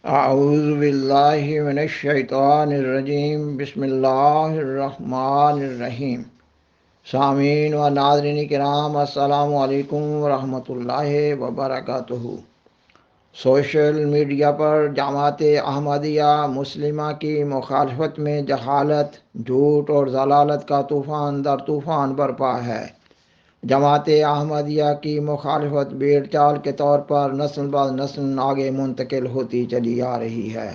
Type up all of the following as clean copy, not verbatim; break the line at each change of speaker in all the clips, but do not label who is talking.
اعوذ باللہ من الشیطان الرجیم بسم اللہ الرحمن الرحیم۔ سامعین و ناظرین کرام، السلام علیکم ورحمۃ اللہ وبرکاتہ۔ سوشل میڈیا پر جماعت احمدیہ مسلمہ کی مخالفت میں جہالت، جھوٹ اور ضلالت کا طوفان در طوفان برپا ہے۔ جماعت احمدیہ کی مخالفت بھیڑ چال کے طور پر نسل بعد نسل آگے منتقل ہوتی چلی آ رہی ہے۔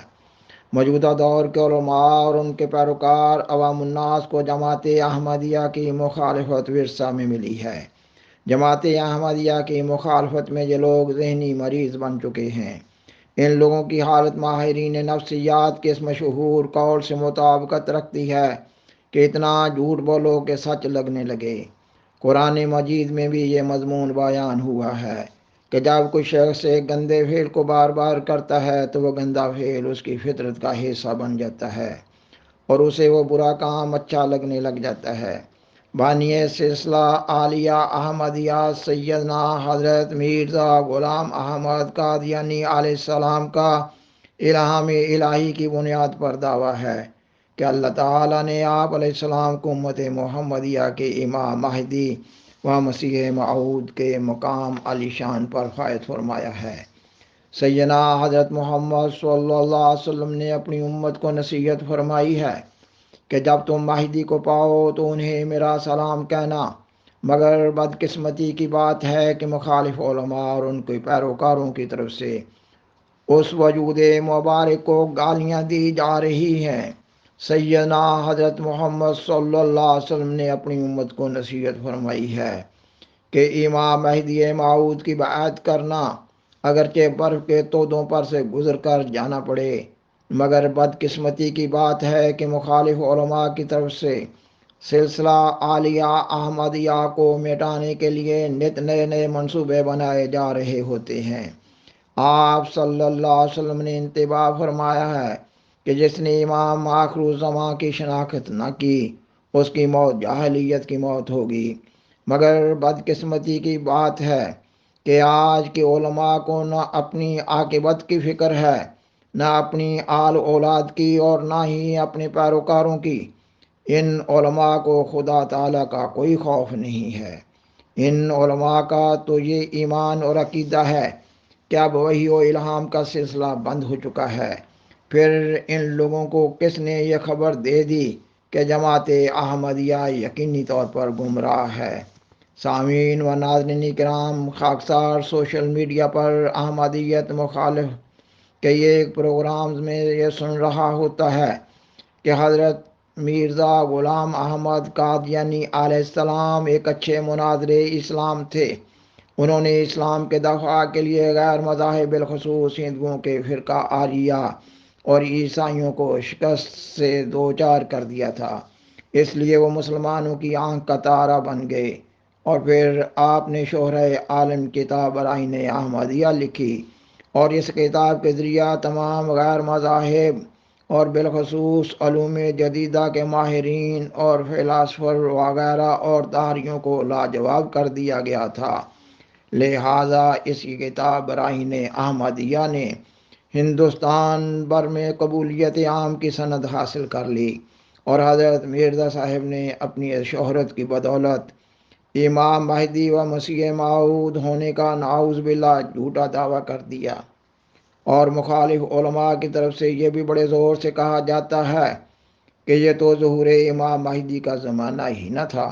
موجودہ دور کے علماء اور ان کے پیروکار عوام الناس کو جماعت احمدیہ کی مخالفت ورثہ میں ملی ہے۔ جماعت احمدیہ کی مخالفت میں یہ لوگ ذہنی مریض بن چکے ہیں۔ ان لوگوں کی حالت ماہرین نفسیات کے اس مشہور قول سے مطابقت رکھتی ہے کہ اتنا جھوٹ بولو کہ سچ لگنے لگے۔ قرآن مجید میں بھی یہ مضمون بیان ہوا ہے کہ جب کوئی شخص ایک گندے فعل کو بار بار کرتا ہے تو وہ گندا فعل اس کی فطرت کا حصہ بن جاتا ہے اور اسے وہ برا کام اچھا لگنے لگ جاتا ہے۔ بانی سلسلہ عالیہ احمدیہ سیدنا حضرت مرزا غلام احمد قادیانی علیہ السلام کا الہام الہی کی بنیاد پر دعویٰ ہے کہ اللہ تعالیٰ نے آپ علیہ السلام کو امت محمدیہ کے امام مہدی و مسیح موعود کے مقام علی شان پر فائز فرمایا ہے۔ سیدنا حضرت محمد صلی اللہ علیہ وسلم نے اپنی امت کو نصیحت فرمائی ہے کہ جب تم مہدی کو پاؤ تو انہیں میرا سلام کہنا، مگر بدقسمتی کی بات ہے کہ مخالف علماء اور ان کے پیروکاروں کی طرف سے اس وجود مبارک کو گالیاں دی جا رہی ہیں۔ سیدنا حضرت محمد صلی اللہ علیہ وسلم نے اپنی امت کو نصیحت فرمائی ہے کہ امام مہدی موعود کی بیعت کرنا اگرچہ برف کے تودوں پر سے گزر کر جانا پڑے، مگر بدقسمتی کی بات ہے کہ مخالف علماء کی طرف سے سلسلہ عالیہ احمدیہ کو مٹانے کے لیے نت نئے نئے منصوبے بنائے جا رہے ہوتے ہیں۔ آپ صلی اللہ علیہ وسلم نے انتباہ فرمایا ہے کہ جس نے امام آخر الزماں کی شناخت نہ کی اس کی موت جاہلیت کی موت ہوگی۔ مگر بدقسمتی کی بات ہے کہ آج کے علماء کو نہ اپنی عاقبت کی فکر ہے، نہ اپنی آل اولاد کی اور نہ ہی اپنے پیروکاروں کی۔ ان علماء کو خدا تعالیٰ کا کوئی خوف نہیں ہے۔ ان علماء کا تو یہ ایمان اور عقیدہ ہے کہ اب وحی و الہام کا سلسلہ بند ہو چکا ہے۔ پھر ان لوگوں کو کس نے یہ خبر دے دی کہ جماعت احمدیہ یقینی طور پر گمراہ ہے؟ سامعین و ناظرین کرام، خاکسار سوشل میڈیا پر احمدیت مخالف کے یہ پروگرامز میں یہ سن رہا ہوتا ہے کہ حضرت مرزا غلام احمد قادیانی علیہ السلام ایک اچھے مناظر اسلام تھے۔ انہوں نے اسلام کے دفاع کے لیے غیر مذاہب بالخصوص ہندوؤں کے فرقہ آریہ اور عیسائیوں کو شکست سے دوچار کر دیا تھا، اس لیے وہ مسلمانوں کی آنکھ کا تارا بن گئے۔ اور پھر آپ نے شہرہ عالم کتاب برائین احمدیہ لکھی اور اس کتاب کے ذریعہ تمام غیر مذاہب اور بالخصوص علوم جدیدہ کے ماہرین اور فلاسفر وغیرہ اور داریوں کو لاجواب کر دیا گیا تھا۔ لہٰذا اس کی کتاب برائین احمدیہ نے ہندوستان بھر میں قبولیت عام کی سند حاصل کر لی اور حضرت مرزا صاحب نے اپنی شہرت کی بدولت امام مہدی و مسیح موعود ہونے کا نعوذ باللہ جھوٹا دعویٰ کر دیا۔ اور مخالف علماء کی طرف سے یہ بھی بڑے زور سے کہا جاتا ہے کہ یہ تو ظہور امام مہدی کا زمانہ ہی نہ تھا۔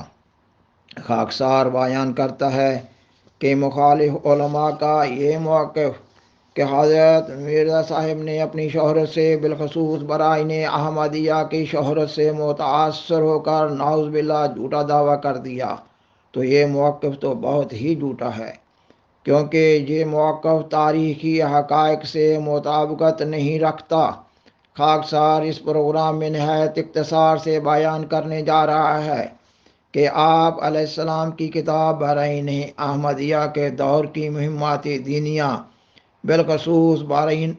خاکسار بیان کرتا ہے کہ مخالف علماء کا یہ موقف کہ حضرت مرزا صاحب نے اپنی شہرت سے بالخصوص برائین احمدیہ کی شہرت سے متاثر ہو کر نعوذ باللہ جھوٹا دعویٰ کر دیا، تو یہ موقف تو بہت ہی جھوٹا ہے، کیونکہ یہ موقف تاریخی حقائق سے مطابقت نہیں رکھتا۔ خاکسار اس پروگرام میں نہایت اختصار سے بیان کرنے جا رہا ہے کہ آپ علیہ السلام کی کتاب برائین احمدیہ کے دور کی مہمات دینیہ بالخصوص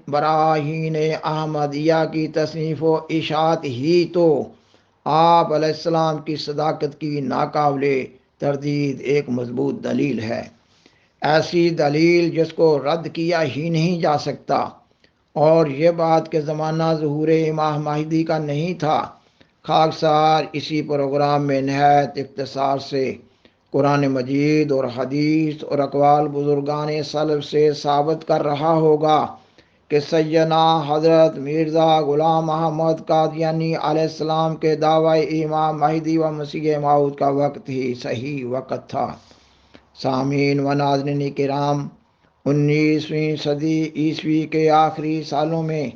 براہین احمدیہ کی تصنیف و اشاعت ہی تو آپ علیہ السلام کی صداقت کی ناقابل تردید ایک مضبوط دلیل ہے، ایسی دلیل جس کو رد کیا ہی نہیں جا سکتا اور یہ بات کہ زمانہ ظہور امام مہدی کا نہیں تھا، خاکسار اسی پروگرام میں نہایت اختصار سے قرآن مجید اور حدیث اور اقوال بزرگان سلف سے ثابت کر رہا ہوگا کہ سیدنا حضرت مرزا غلام محمد قادیانی علیہ السلام کے دعوی امام مہدی و مسیح موعود کا وقت ہی صحیح وقت تھا۔ سامعین و ناظرین کرام، 19ویں صدی عیسوی کے آخری سالوں میں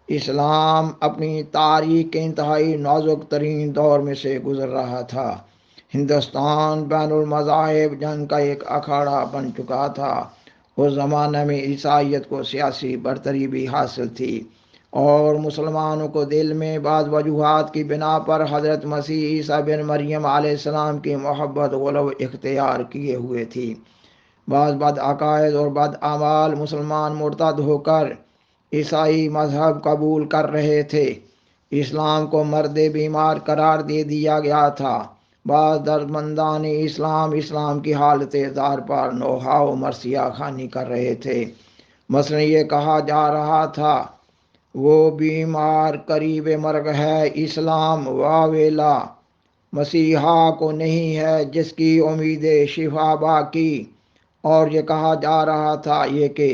اسلام اپنی تاریخ کے انتہائی نازک ترین دور میں سے گزر رہا تھا۔ ہندوستان بین المذاہب جنگ کا ایک اکھاڑا بن چکا تھا۔ اس زمانے میں عیسائیت کو سیاسی برتری بھی حاصل تھی اور مسلمانوں کو دل میں بعض وجوہات کی بنا پر حضرت مسیح عیسیٰ بن مریم علیہ السلام کی محبت غلو اختیار کیے ہوئے تھی۔ بعض بد عقائد اور بد اعمال مسلمان مرتد ہو کر عیسائی مذہب قبول کر رہے تھے۔ اسلام کو مرد بیمار قرار دے دیا گیا تھا۔ بعض دردمندان اسلام کی حالت زار پر نوحہ و مرثیہ خوانی کر رہے تھے۔ مثلا یہ کہا جا رہا تھا، وہ بیمار قریب مرگ ہے، اسلام واویلا، مسیحا کو نہیں ہے جس کی امید شفا باقی۔ اور یہ کہا جا رہا تھا یہ کہ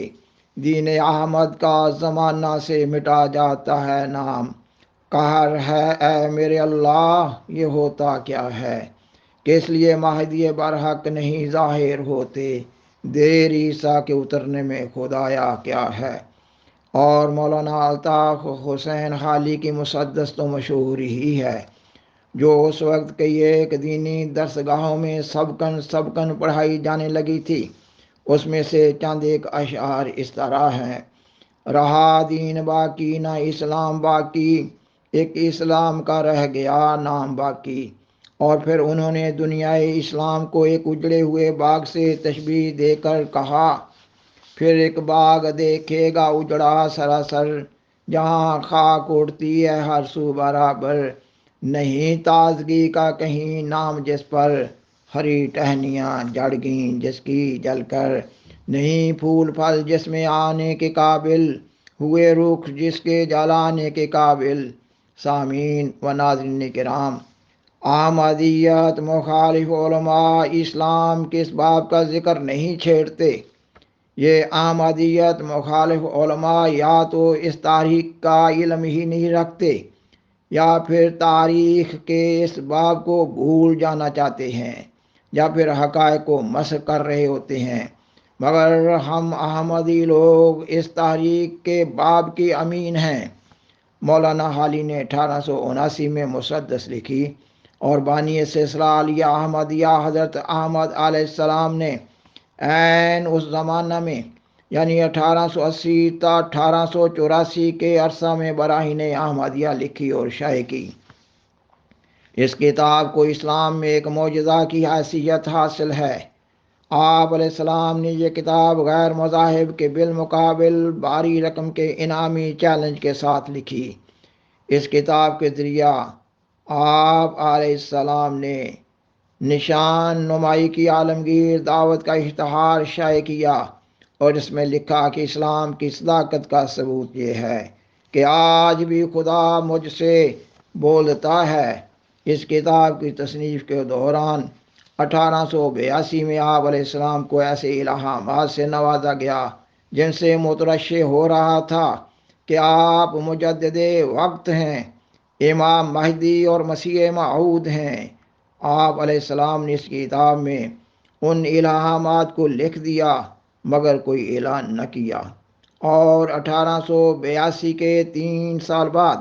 دین احمد کا زمانہ سے مٹا جاتا ہے نام۔ قہر ہے اے میرے اللہ، یہ ہوتا کیا ہے کہ اس لیے مہدی برحق نہیں ظاہر ہوتے، دیر عیسیٰ کے اترنے میں خدایا کیا ہے۔ اور مولانا الطاف حسین حالی کی مسدس تو مشہور ہی ہے، جو اس وقت کے ایک دینی درسگاہوں میں سبکن پڑھائی جانے لگی تھی۔ اس میں سے چند ایک اشعار اس طرح ہیں: رہا دین باقی نہ اسلام باقی، ایک اسلام کا رہ گیا نام باقی۔ اور پھر انہوں نے دنیائے اسلام کو ایک اجڑے ہوئے باغ سے تشبیہ دے کر کہا، پھر ایک باغ دیکھے گا اجڑا سراسر، جہاں خاک اڑتی ہے ہر سو برابر، نہیں تازگی کا کہیں نام جس پر، ہری ٹہنیاں جڑ گئیں جس کی جل کر، نہیں پھول پھل جس میں آنے کے قابل، ہوئے رخ جس کے جلانے کے قابل۔ سامعین و ناظرین کرام، احمدیت مخالف علماء اسلام کے اس باب کا ذکر نہیں چھیڑتے۔ یہ احمدیت مخالف علماء یا تو اس تاریخ کا علم ہی نہیں رکھتے یا پھر تاریخ کے اس باب کو بھول جانا چاہتے ہیں یا پھر حقائق کو مسخ کر رہے ہوتے ہیں، مگر ہم احمدی لوگ اس تاریخ کے باب کی امین ہیں۔ مولانا حالی نے 1879 میں مسدس لکھی اور بانی سلسلہ عالیہ احمدیہ حضرت احمد علیہ السلام نے عین اس زمانہ میں یعنی 1880 تا 1884 کے عرصہ میں براہین احمدیہ لکھی اور شائع کی۔ اس کتاب کو اسلام میں ایک معجزہ کی حیثیت حاصل ہے۔ آپ علیہ السلام نے یہ کتاب غیر مذاہب کے بالمقابل بھاری رقم کے انعامی چیلنج کے ساتھ لکھی۔ اس کتاب کے ذریعہ آپ علیہ السلام نے نشان نمائی کی عالمگیر دعوت کا اشتہار شائع کیا اور اس میں لکھا کہ اسلام کی صداقت کا ثبوت یہ ہے کہ آج بھی خدا مجھ سے بولتا ہے۔ اس کتاب کی تصنیف کے دوران 1882 میں آپ علیہ السلام کو ایسے الہامات سے نوازا گیا جن سے مترشح ہو رہا تھا کہ آپ مجدد وقت ہیں، امام مہدی اور مسیح موعود ہیں۔ آپ علیہ السلام نے اس کتاب میں ان الہامات کو لکھ دیا مگر کوئی اعلان نہ کیا، اور 1882 کے 3 سال بعد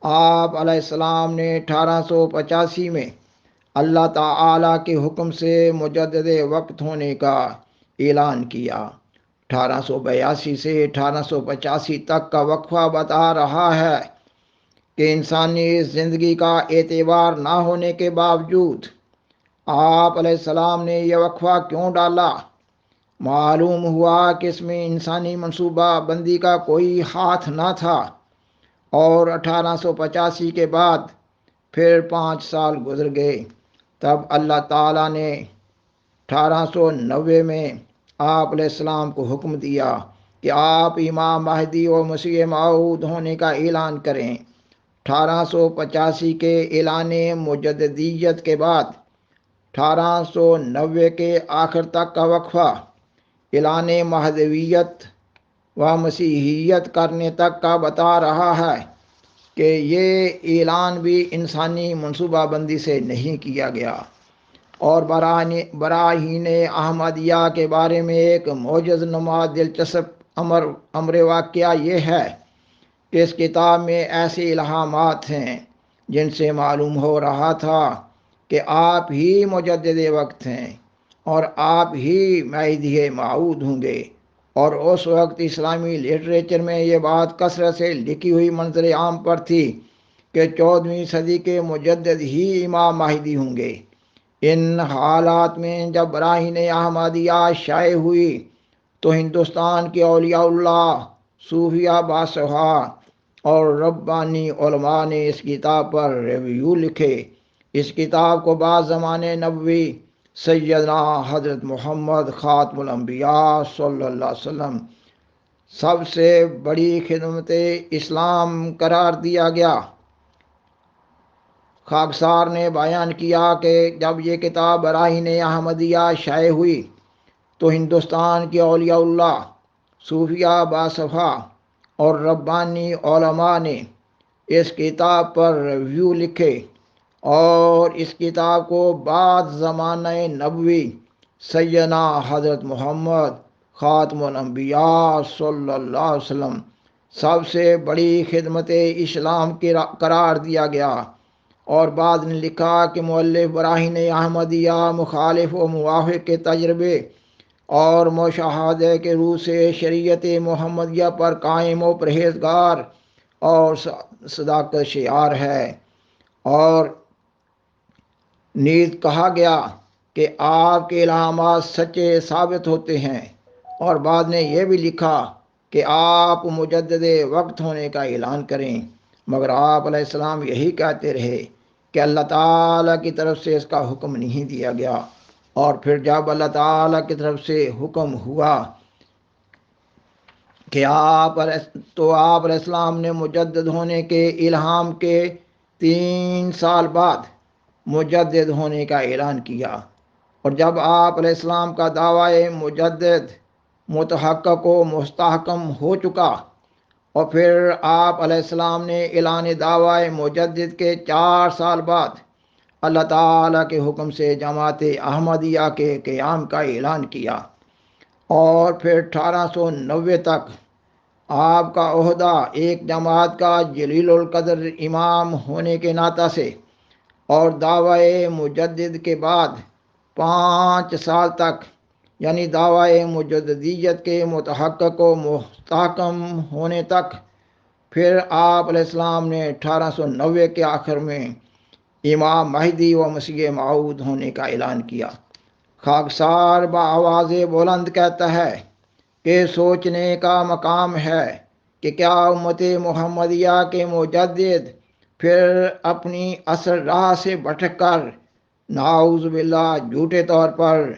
آپ علیہ السلام نے 1885 میں اللہ تعالیٰ کے حکم سے مجدد وقت ہونے کا اعلان کیا۔ 1882 سے 1885 تک کا وقفہ بتا رہا ہے کہ انسانی زندگی کا اعتبار نہ ہونے کے باوجود آپ علیہ السلام نے یہ وقفہ کیوں ڈالا؟ معلوم ہوا کہ اس میں انسانی منصوبہ بندی کا کوئی ہاتھ نہ تھا، اور 1885 کے بعد پھر 5 سال گزر گئے، تب اللہ تعالیٰ نے 1890 میں آپ علیہ السلام کو حکم دیا کہ آپ امام مہدی و مسیح موعود ہونے کا اعلان کریں۔ 1885 کے اعلان مجددیت کے بعد 1890 کے آخر تک کا وقفہ اعلان مہدویت و مسیحیت کرنے تک کا بتا رہا ہے کہ یہ اعلان بھی انسانی منصوبہ بندی سے نہیں کیا گیا۔ اور براہین احمدیہ کے بارے میں ایک معجز نما دلچسپ امر واقعہ یہ ہے کہ اس کتاب میں ایسے الہامات ہیں جن سے معلوم ہو رہا تھا کہ آپ ہی مجدد وقت ہیں اور آپ ہی مہدی موعود ہوں گے۔ اور اس وقت اسلامی لٹریچر میں یہ بات کثرت سے لکھی ہوئی منظر عام پر تھی کہ 14ویں صدی کے مجدد ہی امام مہدی ہوں گے۔ ان حالات میں جب براہین احمدیہ شائع ہوئی تو ہندوستان کے اولیاء اللہ، صوفیہ باصفا اور ربانی علماء نے اس کتاب پر ریویو لکھے۔ اس کتاب کو بعد زمان نبوی سیدنا حضرت محمد خاتم الانبیاء صلی اللہ علیہ وسلم سب سے بڑی خدمت اسلام قرار دیا گیا۔ خاکسار نے بیان کیا کہ جب یہ کتاب براہین احمدیہ شائع ہوئی تو ہندوستان کے اولیاء اللہ، صوفیہ باصفا اور ربانی علماء نے اس کتاب پر ریویو لکھے اور اس کتاب کو بعد زمانہ نبوی سیدنا حضرت محمد خاتم الانبیاء صلی اللہ علیہ وسلم سب سے بڑی خدمت اسلام قرار دیا گیا۔ اور بعد نے لکھا کہ مؤلف براہین احمدیہ مخالف و موافق کے تجربے اور مشاہدے کے روح سے شریعت محمدیہ پر قائم و پرہیزگار اور صداقت شعار ہے۔ اور نیز کہا گیا کہ آپ کے الہامات سچے ثابت ہوتے ہیں۔ اور بعد نے یہ بھی لکھا کہ آپ مجدد وقت ہونے کا اعلان کریں، مگر آپ علیہ السلام یہی کہتے رہے کہ اللہ تعالیٰ کی طرف سے اس کا حکم نہیں دیا گیا۔ اور پھر جب اللہ تعالیٰ کی طرف سے حکم ہوا کہ آپ علیہ السلام نے مجدد ہونے کے الہام کے 3 سال بعد مجدد ہونے کا اعلان کیا۔ اور جب آپ علیہ السلام کا دعوی مجدد متحقق و مستحکم ہو چکا اور پھر آپ علیہ السلام نے اعلان دعوی مجدد کے 4 سال بعد اللہ تعالیٰ کے حکم سے جماعت احمدیہ کے قیام کا اعلان کیا۔ اور پھر 1890 تک آپ کا عہدہ ایک جماعت کا جلیل القدر امام ہونے کے ناطے سے اور دعوی مجدد کے بعد 5 سال تک یعنی دعوی مجددیت کے متحقق و مستحکم ہونے تک، پھر آپ علیہ السلام نے 1890 کے آخر میں امام مہدی و مسیح موعود ہونے کا اعلان کیا۔ خاکسار بآواز بلند کہتا ہے کہ سوچنے کا مقام ہے کہ کیا امت محمدیہ کے مجدد پھر اپنی اصل راہ سے بھٹک کر نعوذ باللہ جھوٹے طور پر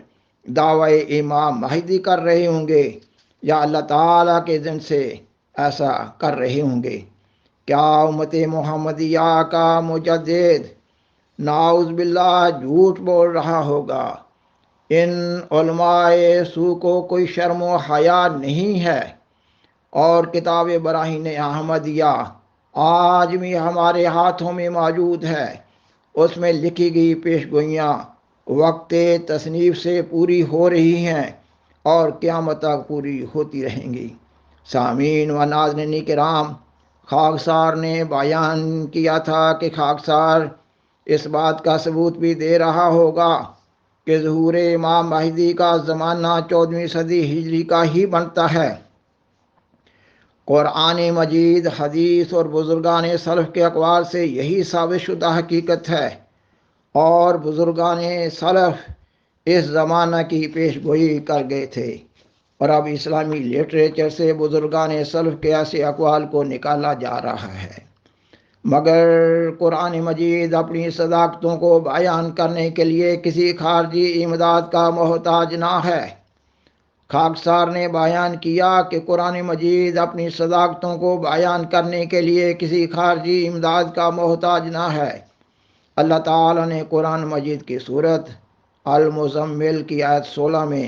دعوی امام مہدی کر رہے ہوں گے، یا اللہ تعالیٰ کے ذن سے ایسا کر رہے ہوں گے؟ کیا امت محمدیہ کا مجدد نعوذ باللہ جھوٹ بول رہا ہوگا؟ ان علماء سو کو کوئی شرم و حیا نہیں ہے۔ اور کتاب براہین احمدیہ آج بھی ہمارے ہاتھوں میں موجود ہے۔ اس میں لکھی گئی پیش گوئیاں وقت تصنیف سے پوری ہو رہی ہیں اور قیامت تک پوری ہوتی رہیں گی۔ سامعین و ناظرین کرام، خاکسار نے بیان کیا تھا کہ خاکسار اس بات کا ثبوت بھی دے رہا ہوگا کہ ظہور امام مہدی کا زمانہ 14ویں صدی ہجری کا ہی بنتا ہے۔ قرآن مجید، حدیث اور بزرگان سلف کے اقوال سے یہی ثابت شدہ حقیقت ہے، اور بزرگان سلف اس زمانہ کی پیش گوئی کر گئے تھے۔ اور اب اسلامی لٹریچر سے بزرگان سلف کے ایسے اقوال کو نکالا جا رہا ہے، مگر قرآن مجید اپنی صداقتوں کو بیان کرنے کے لیے کسی خارجی امداد کا محتاج نہ ہے۔ خاکسار نے بیان کیا کہ قرآن مجید اپنی صداقتوں کو بیان کرنے کے لیے کسی خارجی امداد کا محتاج نہ ہے۔ اللہ تعالیٰ نے قرآن مجید کی صورت المزمل کی آیت 16 میں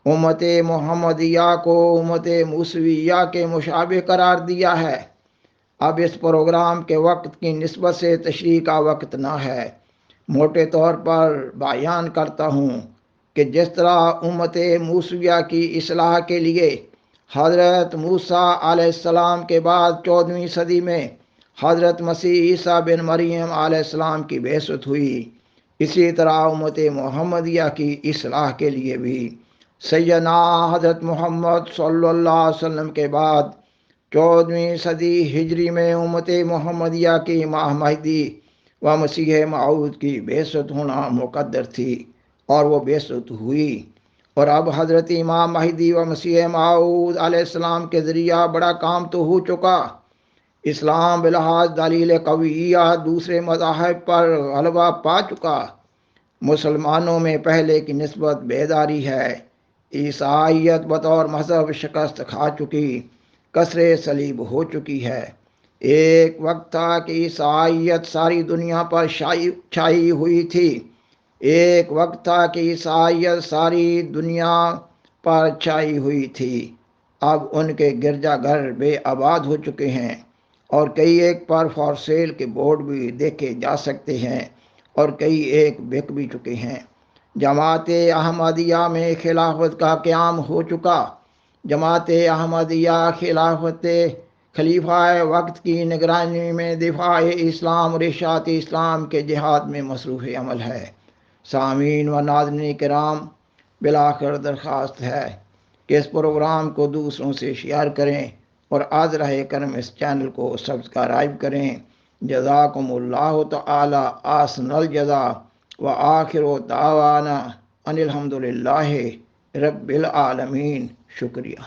امت محمدیہ کو امت موسویہ کے مشابہ قرار دیا ہے۔ اب اس پروگرام کے وقت کی نسبت سے تشریح کا وقت نہ ہے، موٹے طور پر بیان کرتا ہوں کہ جس طرح امت موسویہ کی اصلاح کے لیے حضرت موسیٰ علیہ السلام کے بعد 14ویں صدی میں حضرت مسیح عیسیٰ بن مریم علیہ السلام کی بعثت ہوئی، اسی طرح امت محمدیہ کی اصلاح کے لیے بھی سیدنا حضرت محمد صلی اللہ علیہ وسلم کے بعد 14ویں صدی ہجری میں امت محمدیہ کی ماہ مہدی و مسیح موعود کی بعثت ہونا مقدر تھی، اور وہ بعثت ہوئی، اور اب حضرت امام مہدی و مسیح موعود علیہ السلام کے ذریعہ بڑا کام تو ہو چکا۔ اسلام بلحاظ دلیل قویہ دوسرے مذاہب پر غلبہ پا چکا، مسلمانوں میں پہلے کی نسبت بیداری ہے، عیسائیت بطور مذہب شکست کھا چکی، کسر صلیب ہو چکی ہے۔ ایک وقت تھا کہ عیسائیت ساری دنیا پر چھائی ہوئی تھی، ایک وقت تھا کہ عیسائیت ساری دنیا پر چھائی ہوئی تھی، اب ان کے گرجا گھر بے آباد ہو چکے ہیں، اور کئی ایک پر فار سیل کے بورڈ بھی دیکھے جا سکتے ہیں، اور کئی ایک بک بھی چکے ہیں۔ جماعت احمدیہ میں خلافت کا قیام ہو چکا۔ جماعت احمدیہ خلافت خلیفہ وقت کی نگرانی میں دفاع اسلام اور اشاعت اسلام کے جہاد میں مصروف عمل ہے۔ سامعین و ناظرین کرام، بالآخر درخواست ہے کہ اس پروگرام کو دوسروں سے شیئر کریں اور آذرہ کرم اس چینل کو سبسکرائب کریں۔ جزاکم اللہ تعالی احسن الجزا، وآخر دعوانا ان الحمدللہ رب العالمین۔ شکریہ۔